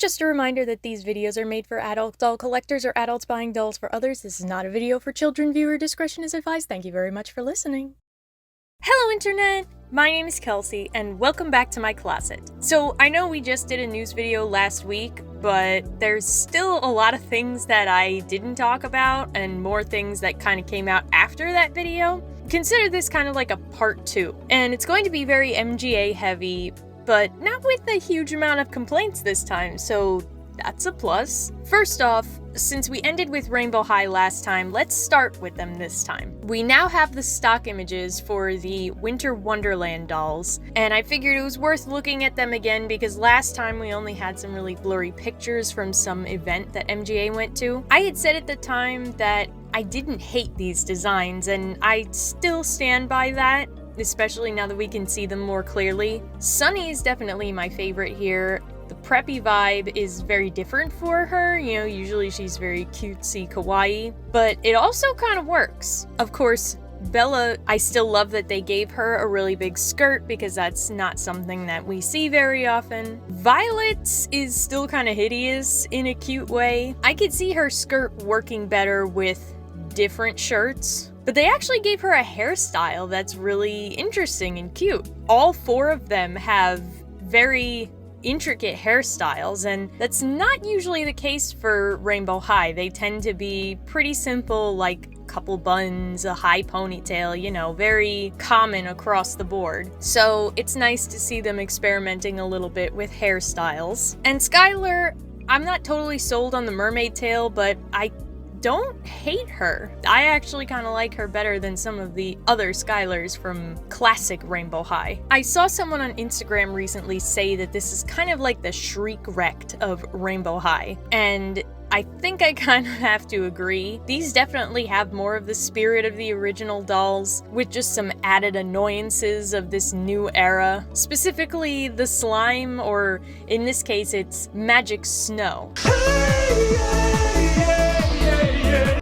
Just a reminder that these videos are made for adult doll collectors or adults buying dolls for others. This is not a video for children. Viewer discretion is advised. Thank you very much for listening. Hello Internet! My name is Kelsey, and welcome back to my closet. So, I know we just did a news video last week, but there's still a lot of things that I didn't talk about, and more things that kind of came out after that video. Consider this kind of like a part 2, and it's going to be very MGA heavy, but not with a huge amount of complaints this time, so that's a plus. First off, since we ended with Rainbow High last time, let's start with them this time. We now have the stock images for the Winter Wonderland dolls, and I figured it was worth looking at them again because last time we only had some really blurry pictures from some event that MGA went to. I had said at the time that I didn't hate these designs, and I still stand by that, especially now that we can see them more clearly. Sunny is definitely my favorite here. The preppy vibe is very different for her, you know, usually she's very cutesy kawaii, but it also kind of works. Of course, Bella, I still love that they gave her a really big skirt because that's not something that we see very often. Violet is still kind of hideous in a cute way. I could see her skirt working better with different shirts, but they actually gave her a hairstyle that's really interesting and cute. All 4 of them have very intricate hairstyles, and that's not usually the case for Rainbow High. They tend to be pretty simple, like a couple buns, a high ponytail, you know, very common across the board. So it's nice to see them experimenting a little bit with hairstyles. And Skylar, I'm not totally sold on the mermaid tail, but I don't hate her. I actually kind of like her better than some of the other Skylars from classic Rainbow High. I saw someone on Instagram recently say that this is kind of like the Shriek Wrecked of Rainbow High, and I think I kind of have to agree. These definitely have more of the spirit of the original dolls, with just some added annoyances of this new era. Specifically the slime, or in this case it's magic snow.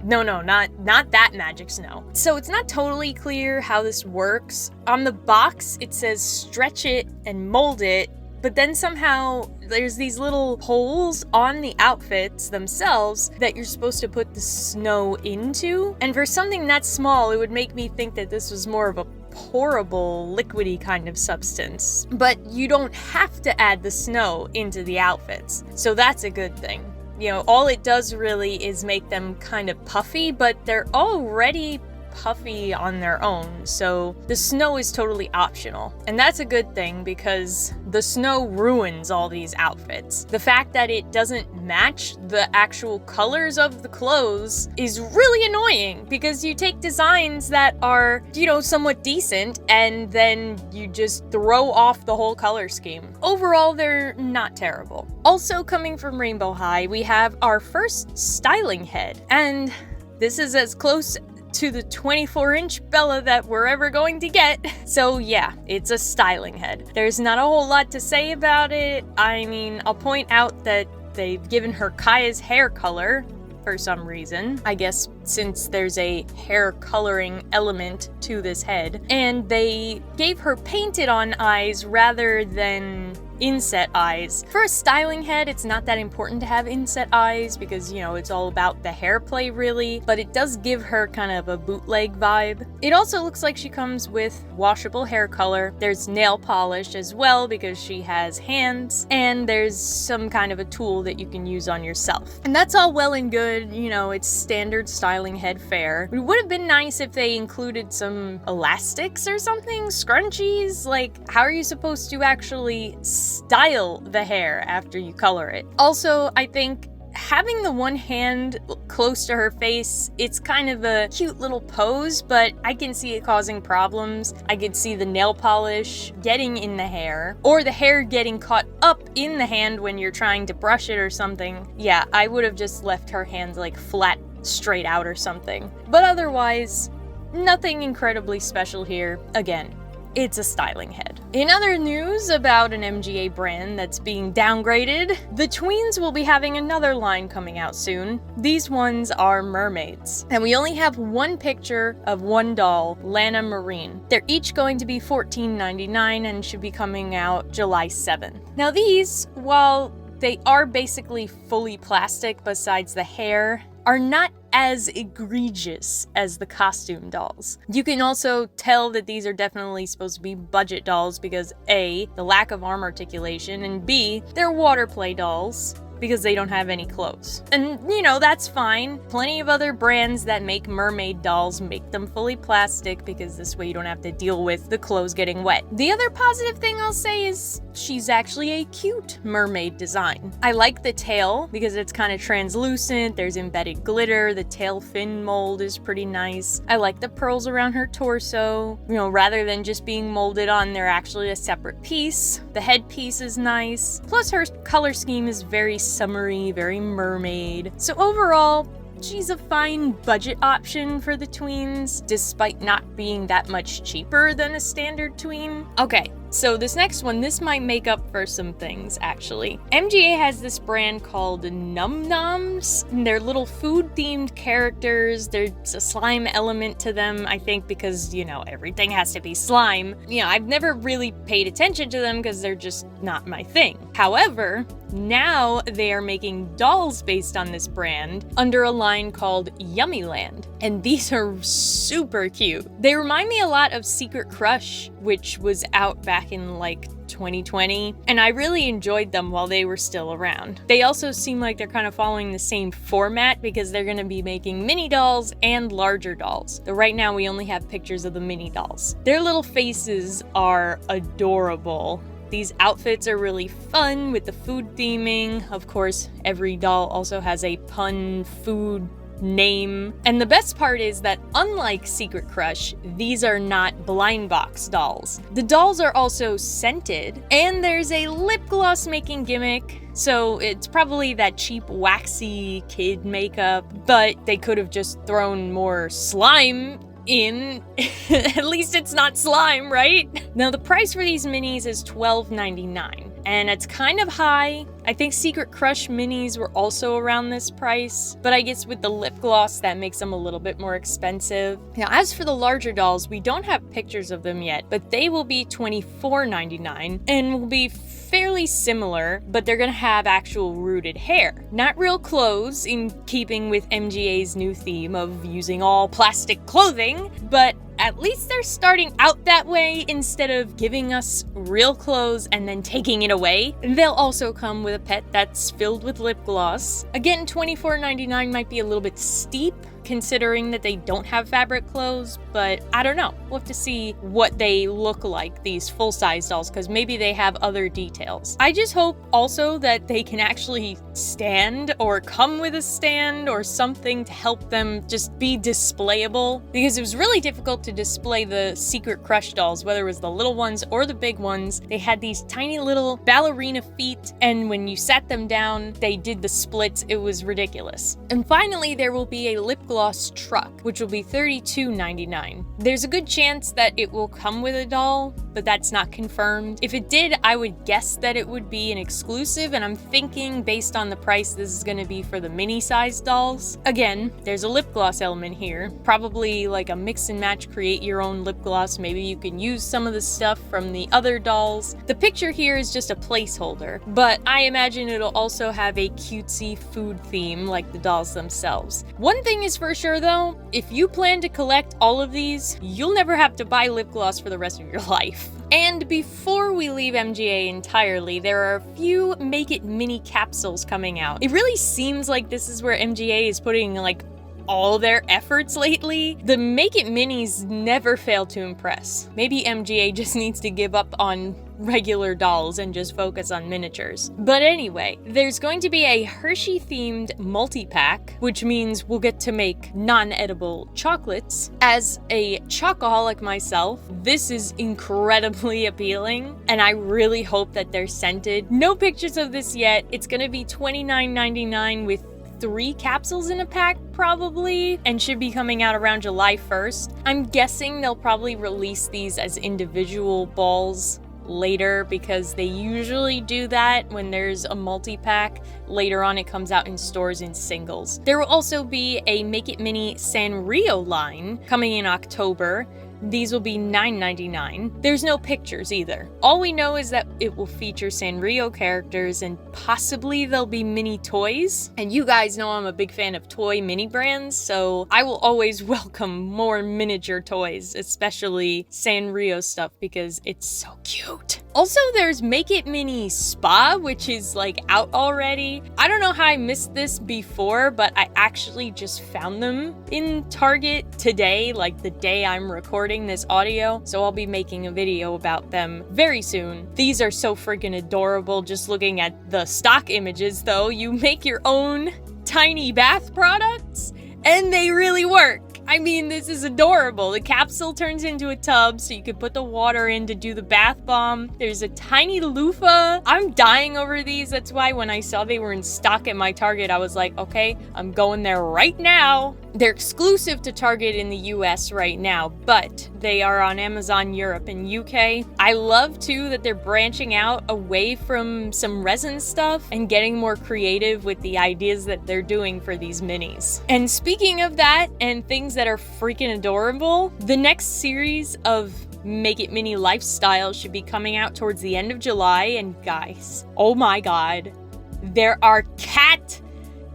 No, not that magic snow. So it's not totally clear how this works. On the box, it says stretch it and mold it, but then somehow there's these little holes on the outfits themselves that you're supposed to put the snow into. And for something that small, it would make me think that this was more of a pourable, liquidy kind of substance. But you don't have to add the snow into the outfits, so that's a good thing. You know, all it does really is make them kind of puffy, but they're already puffy on their own, so the snow is totally optional. And that's a good thing because the snow ruins all these outfits. The fact that it doesn't match the actual colors of the clothes is really annoying because you take designs that are, you know, somewhat decent and then you just throw off the whole color scheme. Overall, they're not terrible. Also coming from Rainbow High, we have our first styling head, and this is as close to the 24-inch Bella that we're ever going to get. So yeah, it's a styling head. There's not a whole lot to say about it. I mean, I'll point out that they've given her Kaya's hair color for some reason. I guess since there's a hair coloring element to this head. And they gave her painted on eyes rather than inset eyes. For a styling head, it's not that important to have inset eyes because, you know, it's all about the hair play really, but it does give her kind of a bootleg vibe. It also looks like she comes with washable hair color. There's nail polish as well because she has hands, and there's some kind of a tool that you can use on yourself. And that's all well and good, you know, it's standard styling head fare. It would have been nice if they included some elastics or something, scrunchies. Like, how are you supposed to actually style the hair after you color it? Also, I think having the one hand close to her face, it's kind of a cute little pose, but I can see it causing problems. I could see the nail polish getting in the hair, or the hair getting caught up in the hand when you're trying to brush it or something. Yeah, I would have just left her hands like flat straight out or something. But otherwise, nothing incredibly special here. Again, it's a styling head. In other news about an MGA brand that's being downgraded, the Tweens will be having another line coming out soon. These ones are mermaids, and we only have one picture of one doll, Lana Marine. They're each going to be $14.99 and should be coming out July 7th. Now these, while they are basically fully plastic besides the hair, are not as egregious as the costume dolls. You can also tell that these are definitely supposed to be budget dolls because A, the lack of arm articulation, and B, they're water play dolls because they don't have any clothes. And, you know, that's fine. Plenty of other brands that make mermaid dolls make them fully plastic because this way you don't have to deal with the clothes getting wet. The other positive thing I'll say is she's actually a cute mermaid design. I like the tail because it's kind of translucent, there's embedded glitter, the tail fin mold is pretty nice. I like the pearls around her torso. You know, rather than just being molded on, they're actually a separate piece. The headpiece is nice. Plus her color scheme is very summery, very mermaid. So overall, she's a fine budget option for the tweens, despite not being that much cheaper than a standard tween. Okay, so this next one, this might make up for some things, actually. MGA has this brand called Num Noms. They're little food-themed characters. There's a slime element to them, I think, because, you know, everything has to be slime. You know, I've never really paid attention to them because they're just not my thing. However, now they are making dolls based on this brand under a line called Yummiland, and these are super cute. They remind me a lot of Secret Crush, which was out back in like 2020, and I really enjoyed them while they were still around. They also seem like they're kind of following the same format because they're going to be making mini dolls and larger dolls. Though right now we only have pictures of the mini dolls. Their little faces are adorable. These outfits are really fun with the food theming. Of course, every doll also has a pun food name. And the best part is that unlike Secret Crush, these are not blind box dolls. The dolls are also scented, and there's a lip gloss making gimmick. So it's probably that cheap waxy kid makeup, but they could have just thrown more slime in. At least it's not slime, right? Now the price for these minis is $12.99, and it's kind of high. I think Secret Crush minis were also around this price, but I guess with the lip gloss that makes them a little bit more expensive. Now as for the larger dolls, we don't have pictures of them yet, but they will be $24.99 and will be fairly similar, but they're gonna have actual rooted hair. Not real clothes, in keeping with MGA's new theme of using all plastic clothing, but at least they're starting out that way instead of giving us real clothes and then taking it away. They'll also come with a pet that's filled with lip gloss. Again, $24.99 might be a little bit steep considering that they don't have fabric clothes, but I don't know. We'll have to see what they look like, these full-size dolls, because maybe they have other details. I just hope also that they can actually stand or come with a stand or something to help them just be displayable, because it was really difficult to display the Secret Crush dolls, whether it was the little ones or the big ones. They had these tiny little ballerina feet, and when you sat them down, they did the splits. It was ridiculous. And finally, there will be a lip gloss truck, which will be $32.99. There's a good chance that it will come with a doll, but that's not confirmed. If it did, I would guess that it would be an exclusive, and I'm thinking based on the price, this is going to be for the mini-sized dolls. Again, there's a lip gloss element here, probably like a mix and match, create your own lip gloss. Maybe you can use some of the stuff from the other dolls. The picture here is just a placeholder, but I imagine it'll also have a cutesy food theme like the dolls themselves. One thing is for sure though, if you plan to collect all of these, you'll never have to buy lip gloss for the rest of your life. And before we leave MGA entirely, there are a few Make It Mini capsules coming out. It really seems like this is where MGA is putting like all their efforts lately. The Make It Minis never fail to impress. Maybe MGA just needs to give up on regular dolls and just focus on miniatures. But anyway, there's going to be a Hershey-themed multi-pack, which means we'll get to make non-edible chocolates. As a chocoholic myself, this is incredibly appealing, and I really hope that they're scented. No pictures of this yet. It's gonna be $29.99 with 3 capsules in a pack probably, and should be coming out around July 1st. I'm guessing they'll probably release these as individual balls later because they usually do that when there's a multi-pack. Later on it comes out in stores in singles. There will also be a Make It Mini Sanrio line coming in October. these will be $9.99. There's no pictures either. All we know is that it will feature Sanrio characters and possibly there'll be mini toys. And you guys know I'm a big fan of toy mini brands, so I will always welcome more miniature toys, especially Sanrio stuff, because it's so cute. Also, there's Make It Mini Spa, which is like out already. I don't know how I missed this before, but I actually just found them in Target today, like the day I'm recording this audio. So I'll be making a video about them very soon. These are so freaking adorable. Just looking at the stock images though, you make your own tiny bath products and they really work. I mean, this is adorable. The capsule turns into a tub, so you can put the water in to do the bath bomb. There's a tiny loofah. I'm dying over these. That's why when I saw they were in stock at my Target, I was like, okay, I'm going there right now. They're exclusive to Target in the US right now, but they are on Amazon Europe and UK. I love too that they're branching out away from some resin stuff and getting more creative with the ideas that they're doing for these minis. And speaking of that and things that are freaking adorable, the next series of Make It Mini Lifestyle should be coming out towards the end of July. And guys, oh my god, there are cat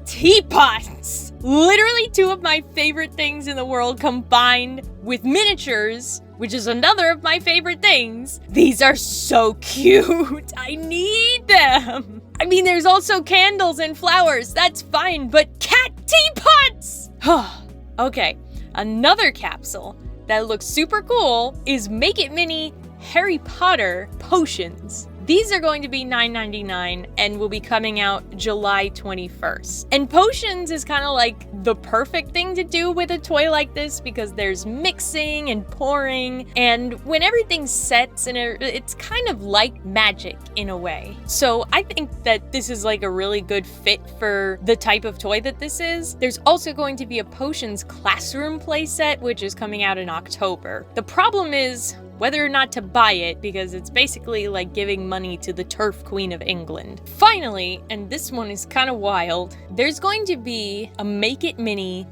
teapots! Literally two of my favorite things in the world combined with miniatures, which is another of my favorite things. These are so cute. I need them. I mean, there's also candles and flowers. That's fine, but cat teapots! Okay, another capsule that looks super cool is Make It Mini Harry Potter potions. These are going to be $9.99 and will be coming out July 21st. And potions is kind of like the perfect thing to do with a toy like this because there's mixing and pouring, and when everything sets, and it's kind of like magic in a way. So I think that this is like a really good fit for the type of toy that this is. There's also going to be a potions classroom playset, which is coming out in October. The problem is whether or not to buy it, because it's basically like giving money to the turf queen of England. Finally, and this one is kind of wild, there's going to be a Make It Mini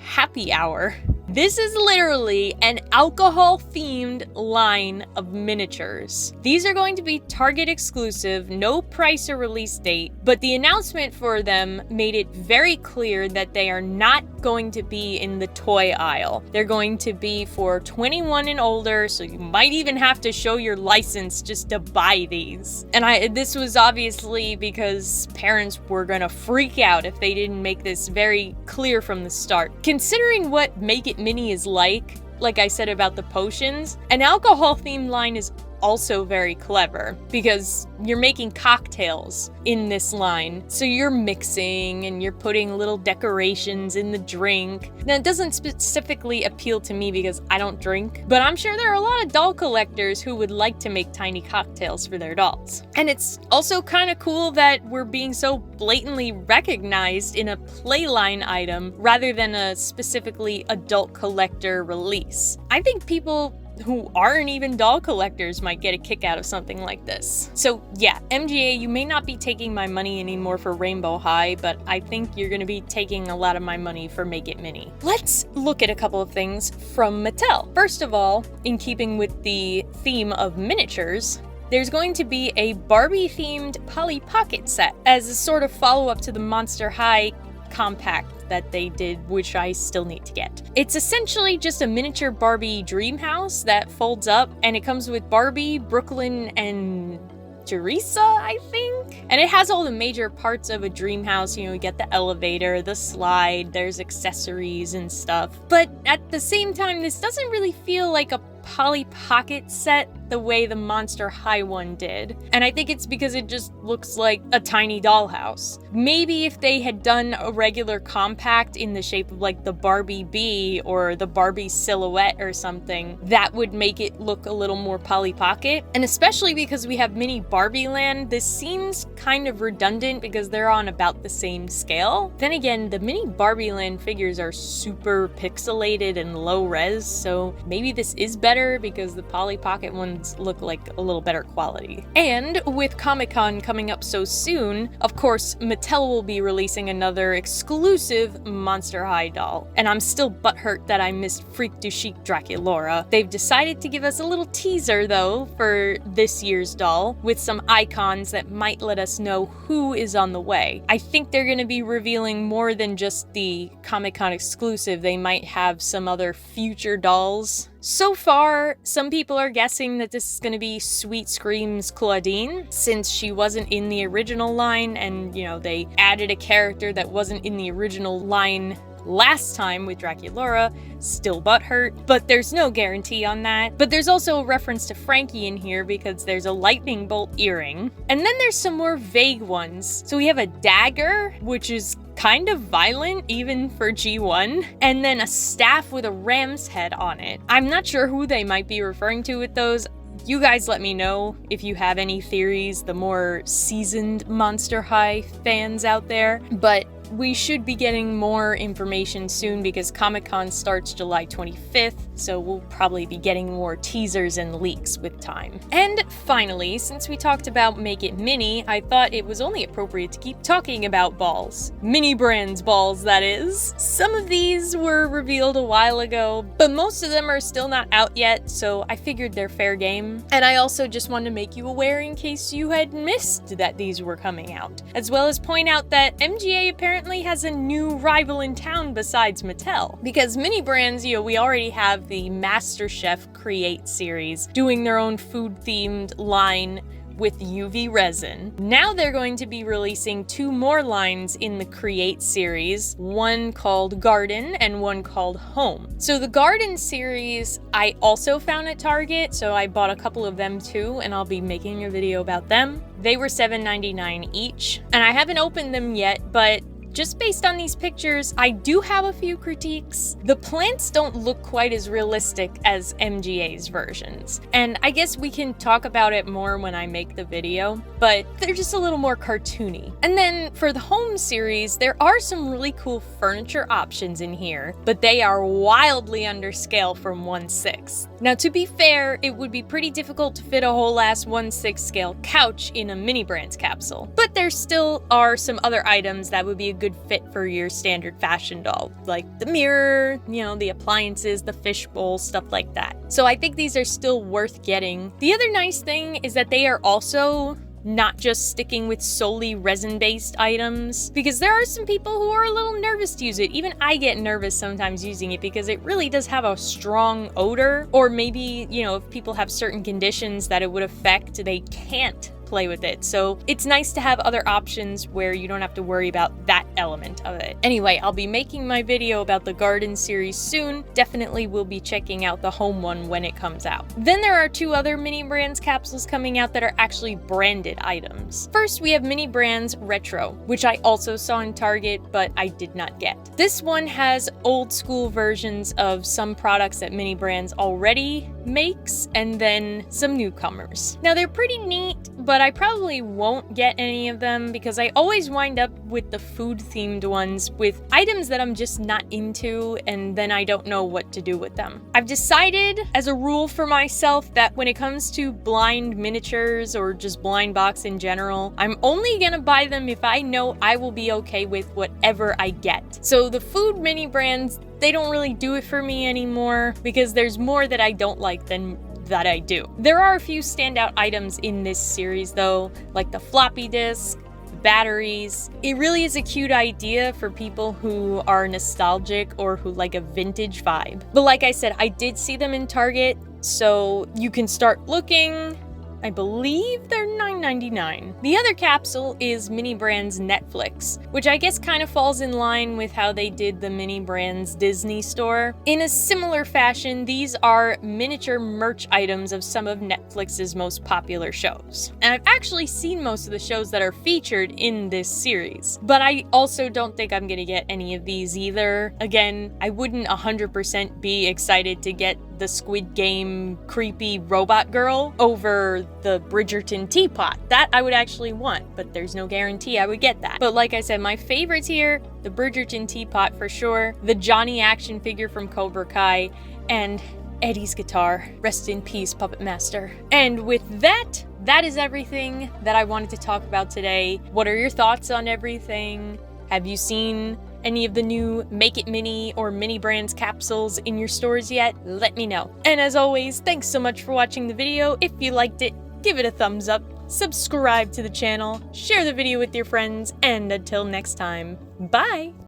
happy hour. This is literally an alcohol-themed line of miniatures. These are going to be Target exclusive, no price or release date, but the announcement for them made it very clear that they are not going to be in the toy aisle. They're going to be for 21 and older, so you might even have to show your license just to buy these. And this was obviously because parents were gonna freak out if they didn't make this very clear from the start. Considering what Make It Mini is like I said about the potions, an alcohol-themed line is also very clever because you're making cocktails in this line. So you're mixing and you're putting little decorations in the drink. Now, it doesn't specifically appeal to me because I don't drink, but I'm sure there are a lot of doll collectors who would like to make tiny cocktails for their dolls. And it's also kind of cool that we're being so blatantly recognized in a playline item rather than a specifically adult collector release. I think people who aren't even doll collectors might get a kick out of something like this. So yeah, MGA, you may not be taking my money anymore for Rainbow High, but I think you're gonna be taking a lot of my money for Make It Mini. Let's look at a couple of things from Mattel. First of all, in keeping with the theme of miniatures, there's going to be a Barbie-themed Polly Pocket set as a sort of follow-up to the Monster High compact that they did, which I still need to get. It's essentially just a miniature Barbie dream house that folds up, and it comes with Barbie, Brooklyn, and Teresa, I think? And it has all the major parts of a dream house. You know, you get the elevator, the slide, there's accessories and stuff. But at the same time, this doesn't really feel like a Polly Pocket set the way the Monster High one did. And I think it's because it just looks like a tiny dollhouse. Maybe if they had done a regular compact in the shape of like the Barbie Bee or the Barbie Silhouette or something, that would make it look a little more Polly Pocket. And especially because we have Mini Barbie Land, this seems kind of redundant because they're on about the same scale. Then again, the Mini Barbie Land figures are super pixelated and low res, so maybe this is better because the Polly Pocket ones ones look like a little better quality. And with Comic-Con coming up so soon, of course, Mattel will be releasing another exclusive Monster High doll. And I'm still butthurt that I missed Freak du Chic Draculaura. They've decided to give us a little teaser, though, for this year's doll, with some icons that might let us know who is on the way. I think they're going to be revealing more than just the Comic-Con exclusive. They might have some other future dolls. So far, some people are guessing that this is going to be Sweet Scream's Claudine, since she wasn't in the original line, and, you know, they added a character that wasn't in the original line last time with Draculaura. Still butthurt, but there's no guarantee on that. But there's also a reference to Frankie in here because there's a lightning bolt earring. And then there's some more vague ones. So we have a dagger, which is kind of violent even for G1, and then a staff with a ram's head on it. I'm not sure who they might be referring to with those. You guys let me know if you have any theories, the more seasoned Monster High fans out there. But we should be getting more information soon because Comic-Con starts July 25th, so we'll probably be getting more teasers and leaks with time. And finally, since we talked about Make It Mini, I thought it was only appropriate to keep talking about balls. Mini Brands balls, that is. Some of these were revealed a while ago, but most of them are still not out yet, so I figured they're fair game. And I also just wanted to make you aware in case you had missed that these were coming out, as well as point out that MGA apparently has a new rival in town besides Mattel. Because Mini Brands, you know, we already have the MasterChef Create series doing their own food-themed line with UV resin. Now they're going to be releasing 2 more lines in the Create series, one called Garden and one called Home. So the Garden series I also found at Target, so I bought a couple of them too, and I'll be making a video about them. They were $7.99 each, and I haven't opened them yet, but just based on these pictures, I do have a few critiques. The plants don't look quite as realistic as MGA's versions, and I guess we can talk about it more when I make the video, but they're just a little more cartoony. And then for the Home series, there are some really cool furniture options in here, but they are wildly under scale from 1/6. Now, to be fair, it would be pretty difficult to fit a whole ass 1/6 scale couch in a Mini Brands capsule, but there still are some other items that would be a good fit for your standard fashion doll, like the mirror, you know, the appliances, the fishbowl, stuff like that. So I think these are still worth getting. The other nice thing is that they are also not just sticking with solely resin-based items, because there are some people who are a little nervous to use it. Even I get nervous sometimes using it because it really does have a strong odor, or maybe, you know, if people have certain conditions that it would affect, they can't play with it. So it's nice to have other options where you don't have to worry about that element of it. Anyway, I'll be making my video about the Garden series soon. Definitely will be checking out the Home one when it comes out. Then there are 2 other Mini Brands capsules coming out that are actually branded items. First, we have Mini Brands Retro, which I also saw in Target, but I did not get. This one has old school versions of some products that Mini Brands already makes, and then some newcomers. Now, they're pretty neat, but I probably won't get any of them because I always wind up with the food-themed ones with items that I'm just not into, and then I don't know what to do with them. I've decided as a rule for myself that when it comes to blind miniatures or just blind box in general, I'm only gonna buy them if I know I will be okay with whatever I get. So the food Mini Brands, they don't really do it for me anymore because there's more that I don't like than that I do. There are a few standout items in this series though, like the floppy disk, the batteries. It really is a cute idea for people who are nostalgic or who like a vintage vibe. But like I said, I did see them in Target, so you can start looking. I believe they're $9.99. The other capsule is Mini Brands Netflix, which I guess kind of falls in line with how they did the Mini Brands Disney store. In a similar fashion, these are miniature merch items of some of Netflix's most popular shows. And I've actually seen most of the shows that are featured in this series, but I also don't think I'm gonna get any of these either. Again, I wouldn't 100% be excited to get the Squid Game creepy robot girl over the Bridgerton teapot. That I would actually want, but there's no guarantee I would get that. But like I said, my favorites here, the Bridgerton teapot for sure, the Johnny action figure from Cobra Kai, and Eddie's guitar. Rest in peace, Puppet Master. And with that, that is everything that I wanted to talk about today. What are your thoughts on everything? Have you seen any of the new Make It Mini or Mini Brands capsules in your stores yet? Let me know. And as always, thanks so much for watching the video. If you liked it, give it a thumbs up, subscribe to the channel, share the video with your friends, and until next time, bye!